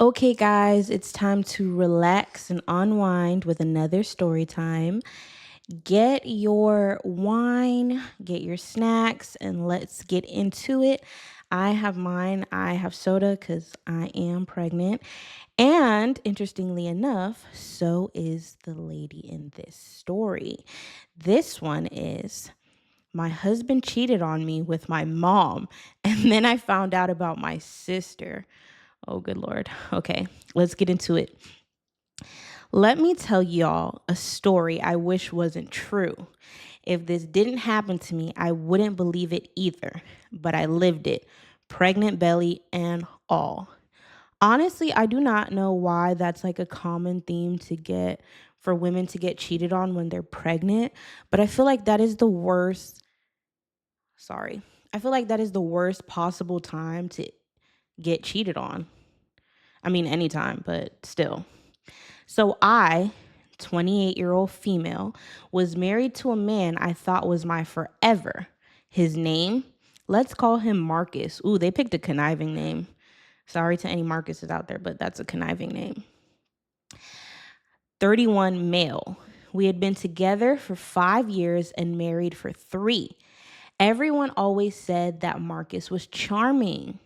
Okay, guys, it's time to relax and unwind with another story time. Get your wine, get your snacks, and let's get into it. I have mine. I have soda because I am pregnant. And interestingly enough, so is the lady in this story. This one is my husband cheated on me with my mom, and then I found out about my sister. Oh, good Lord. Okay, let's get into it. Let me tell y'all a story I wish wasn't true. If this didn't happen to me, I wouldn't believe it either, but I lived it, pregnant belly and all. Honestly, I do not know why that's like a common theme to get for women to get cheated on when they're pregnant, but I feel like that is the worst. Sorry. I feel like that is the worst possible time to get cheated on. I mean, anytime, but still. So I, 28-year-old female, was married to a man I thought was my forever. His name, let's call him Marcus. Ooh, they picked a conniving name. Sorry to any Marcuses out there, but that's a conniving name. 31 male. We had been together for 5 years and married for 3. Everyone always said that Marcus was charming.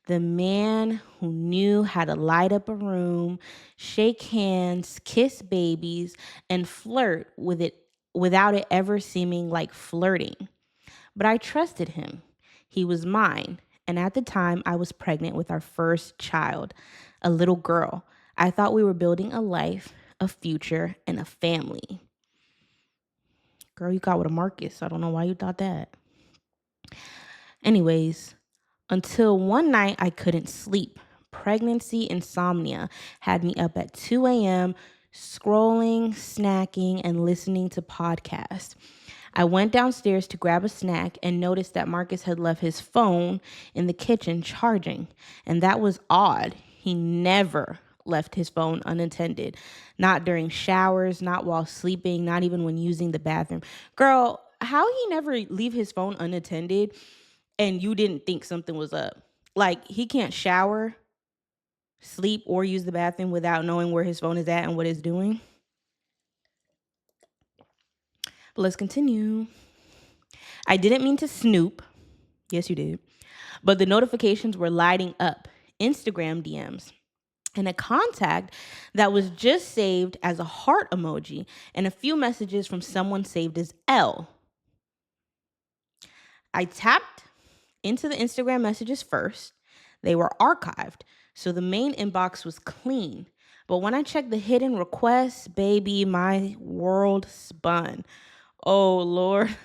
The man who knew how to light up a room, shake hands, kiss babies, and flirt with it without it ever seeming like flirting. But I trusted him. He was mine. And at the time, I was pregnant with our first child, a little girl. I thought we were building a life, a future, and a family. Girl, you got with a Marcus. I don't know why you thought that. Anyways, until one night I couldn't sleep. Pregnancy insomnia had me up at 2 a.m., scrolling, snacking, and listening to podcasts. I went downstairs to grab a snack and noticed that Marcus had left his phone in the kitchen charging. And that was odd. He never left his phone unattended. Not during showers, not while sleeping, not even when using the bathroom. Girl, how he never leave his phone unattended and you didn't think something was up? Like, he can't shower, sleep, or use the bathroom without knowing where his phone is at and what it's doing. But let's continue. I didn't mean to snoop. Yes, you did. But the notifications were lighting up. Instagram DMs. And a contact that was just saved as a heart emoji, and a few messages from someone saved as L. I tapped into the Instagram messages first. They were archived, so the main inbox was clean. But when I checked the hidden requests, baby, my world spun. Oh, Lord.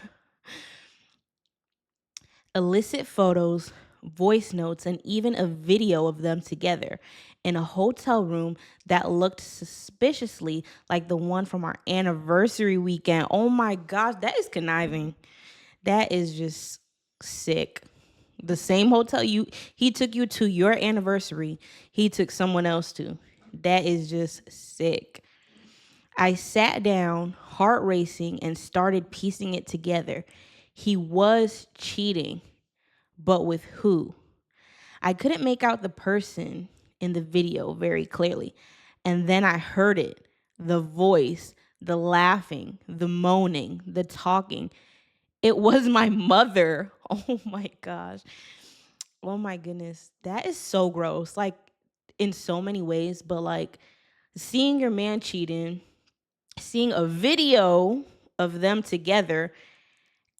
Illicit photos, voice notes, and even a video of them together in a hotel room that looked suspiciously like the one from our anniversary weekend. Oh my gosh, that is conniving. That is just sick. The same hotel he took you to your anniversary, he took someone else to. That is just sick. I sat down, heart racing, and started piecing it together. He was cheating, but with who? I couldn't make out the person in the video very clearly. And then I heard it, the voice, the laughing, the moaning, the talking. It was my mother. Oh my gosh. Oh my goodness. That is so gross. Like, in so many ways, but like seeing your man cheating, seeing a video of them together,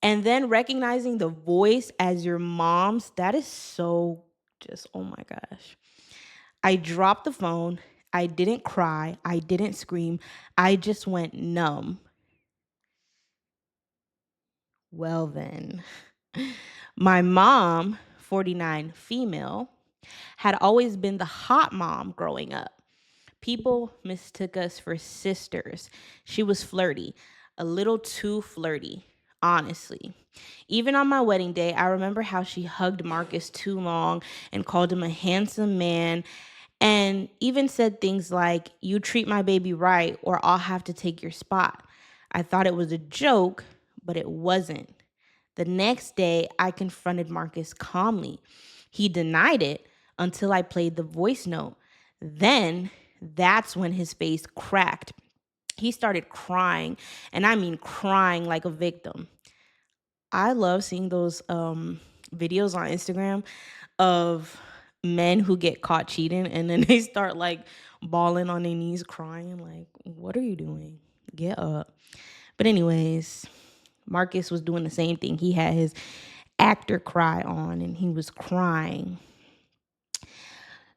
and then recognizing the voice as your mom's, that is so just, oh my gosh. I dropped the phone. I didn't cry. I didn't scream. I just went numb. Well, then. My mom, 49 female, had always been the hot mom growing up. People mistook us for sisters. She was flirty, a little too flirty, honestly. Even on my wedding day, I remember how she hugged Marcus too long and called him a handsome man, and even said things like, "You treat my baby right, or I'll have to take your spot." I thought it was a joke, but it wasn't. The next day, I confronted Marcus calmly. He denied it until I played the voice note. Then that's when his face cracked. He started crying, and I mean crying like a victim. I love seeing those videos on Instagram of men who get caught cheating and then they start like bawling on their knees crying like, what are you doing? Get up. But anyways, Marcus was doing the same thing. He had his actor cry on and he was crying.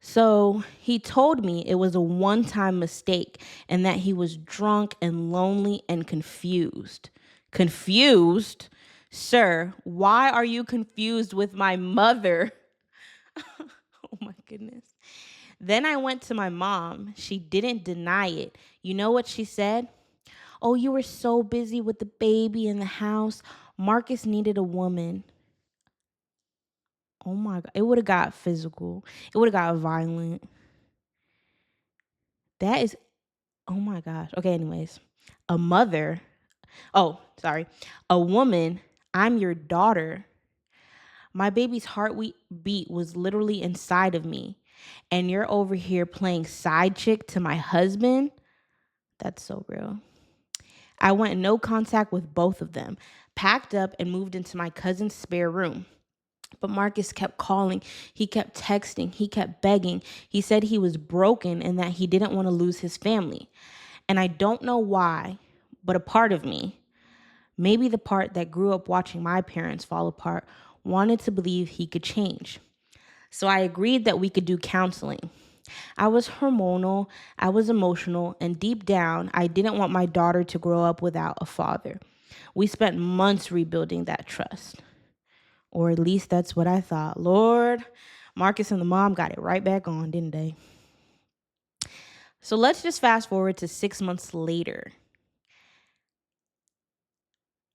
So he told me it was a one-time mistake and that he was drunk and lonely and confused. Confused? Sir, why are you confused with my mother? Oh my goodness. Then I went to my mom. She didn't deny it. You know what she said? Oh, you were so busy with the baby in the house. Marcus needed a woman. Oh my God. It would have got physical. It would have got violent. That is, oh my gosh. Okay, anyways. A mother. Oh, sorry. A woman. I'm your daughter. My baby's heartbeat was literally inside of me. And you're over here playing side chick to my husband? That's so real. I went no contact with both of them, packed up and moved into my cousin's spare room. But Marcus kept calling. He kept texting. He kept begging. He said he was broken and that he didn't want to lose his family. And I don't know why, but a part of me, maybe the part that grew up watching my parents fall apart, wanted to believe he could change. So I agreed that we could do counseling. I was hormonal, I was emotional, and deep down, I didn't want my daughter to grow up without a father. We spent months rebuilding that trust. Or at least that's what I thought. Lord, Marcus and the mom got it right back on, didn't they? So let's just fast forward to 6 months later.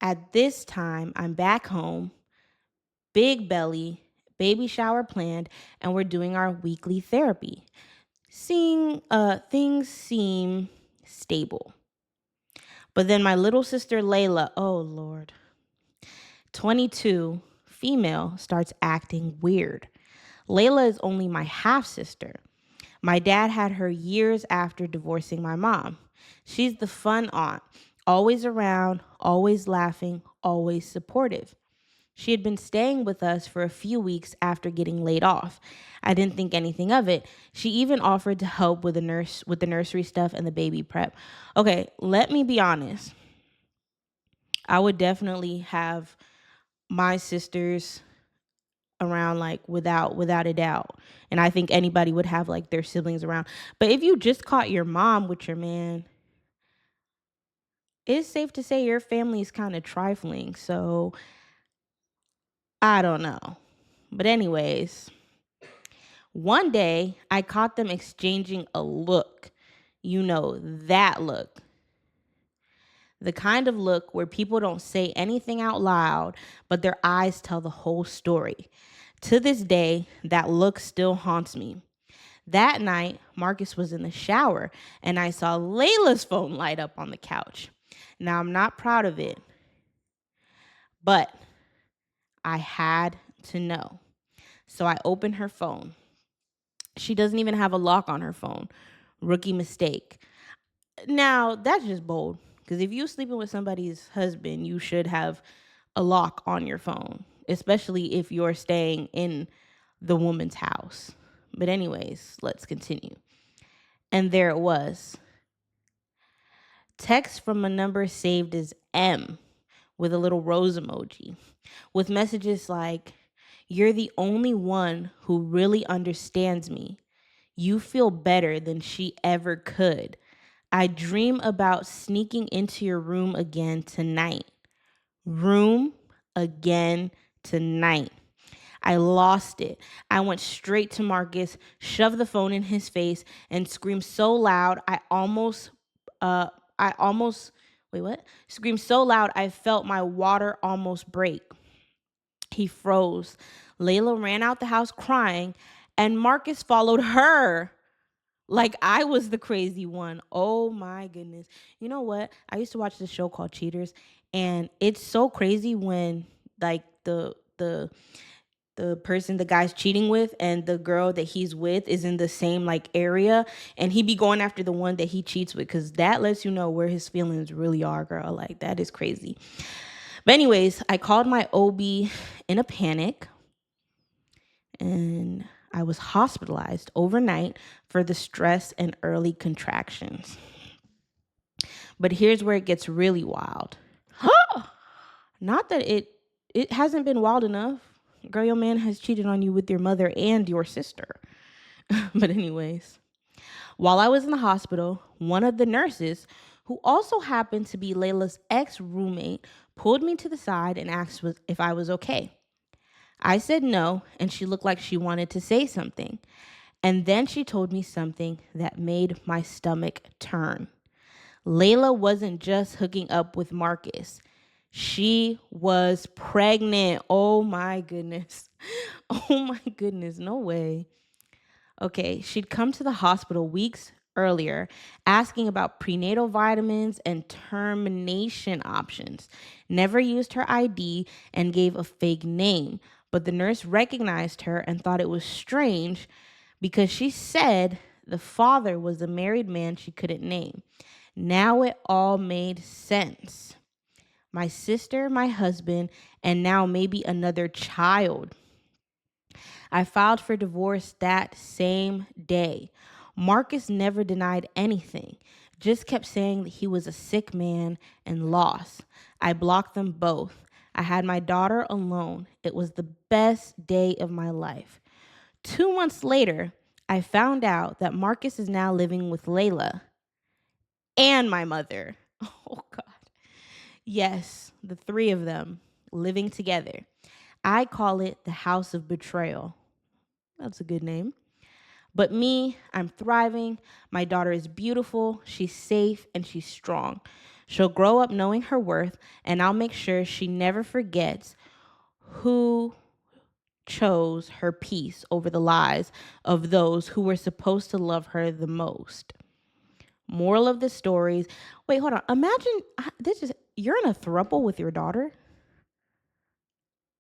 At this time, I'm back home, big belly, baby shower planned, and we're doing our weekly therapy. Seeing things seem stable. But then my little sister Layla, oh Lord, 22, female, starts acting weird. Layla is only my half sister. My dad had her years after divorcing my mom. She's the fun aunt, always around, always laughing, always supportive. She had been staying with us for a few weeks after getting laid off. I didn't think anything of it. She even offered to help with the nursery stuff and the baby prep. Okay, let me be honest. I would definitely have my sisters around like without a doubt. And I think anybody would have like their siblings around. But if you just caught your mom with your man, it's safe to say your family is kind of trifling. So I don't know. But anyways, one day I caught them exchanging a look. You know, that look. The kind of look where people don't say anything out loud, but their eyes tell the whole story. To this day, that look still haunts me. That night, Marcus was in the shower and I saw Layla's phone light up on the couch. Now, I'm not proud of it, but I had to know. So I opened her phone. She doesn't even have a lock on her phone. Rookie mistake. Now, that's just bold because if you're sleeping with somebody's husband, you should have a lock on your phone, especially if you're staying in the woman's house. But, anyways, let's continue. And there it was. Text from a number saved as M with a little rose emoji, with messages like, "You're the only one who really understands me. You feel better than she ever could. I dream about sneaking into your room again tonight. Room again tonight." I lost it. I went straight to Marcus, shoved the phone in his face, and screamed so loud uh I almost wait, what? Screamed so loud I felt my water almost break. He froze. Layla ran out the house crying, and Marcus followed her. Like I was the crazy one. Oh my goodness. You know what? I used to watch this show called Cheaters, and it's so crazy when like the the person the guy's cheating with and the girl that he's with is in the same like area, and he be going after the one that he cheats with, because that lets you know where his feelings really are, girl. Like, that is crazy. But anyways, I called my OB in a panic, and I was hospitalized overnight for the stress and early contractions. But here's where it gets really wild. Not that it hasn't been wild enough. Girl, your man has cheated on you with your mother and your sister. But anyways, while I was in the hospital, one of the nurses, who also happened to be Layla's ex-roommate, pulled me to the side and asked if I was okay. I said no, and she looked like she wanted to say something. And then she told me something that made my stomach turn. Layla wasn't just hooking up with Marcus. She was pregnant. Oh my goodness. Oh my goodness. No way. Okay, she'd come to the hospital weeks earlier asking about prenatal vitamins and termination options. Never used her ID and gave a fake name, but the nurse recognized her and thought it was strange because she said the father was a married man she couldn't name. Now it all made sense. My sister, my husband, and now maybe another child. I filed for divorce that same day. Marcus never denied anything, just kept saying that he was a sick man and lost. I blocked them both. I had my daughter alone. It was the best day of my life. 2 months later, I found out that Marcus is now living with Layla and my mother. Oh, God. Yes, the three of them living together. I call it the House of Betrayal. That's a good name. But me, I'm thriving. My daughter is beautiful. She's safe and she's strong. She'll grow up knowing her worth, and I'll make sure she never forgets who chose her peace over the lies of those who were supposed to love her the most. Moral of the stories. Wait, hold on. Imagine this is you're in a throuple with your daughter.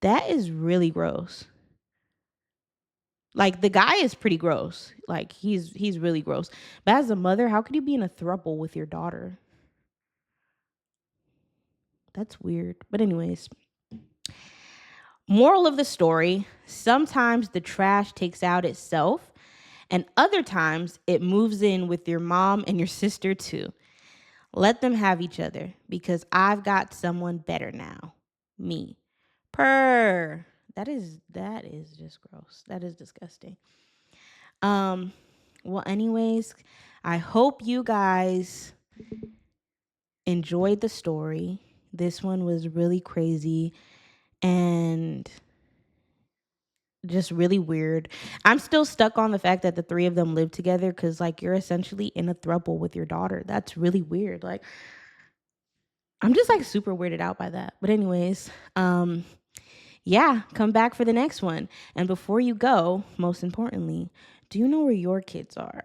That is really gross. Like, the guy is pretty gross. Like, he's really gross. But as a mother, how could you be in a throuple with your daughter? That's weird. But anyways, moral of the story, sometimes the trash takes out itself, and other times it moves in with your mom and your sister too. Let them have each other, because I've got someone better now. Me. Purr. That is just gross. That is disgusting. Um, well, anyways, I hope you guys enjoyed the story. This one was really crazy and just really weird. I'm still stuck on the fact that the three of them live together, because, like, you're essentially in a throuple with your daughter. That's really weird. Like, I'm just like super weirded out by that. But anyways, yeah, come back for the next one. And before you go, most importantly, do you know where your kids are?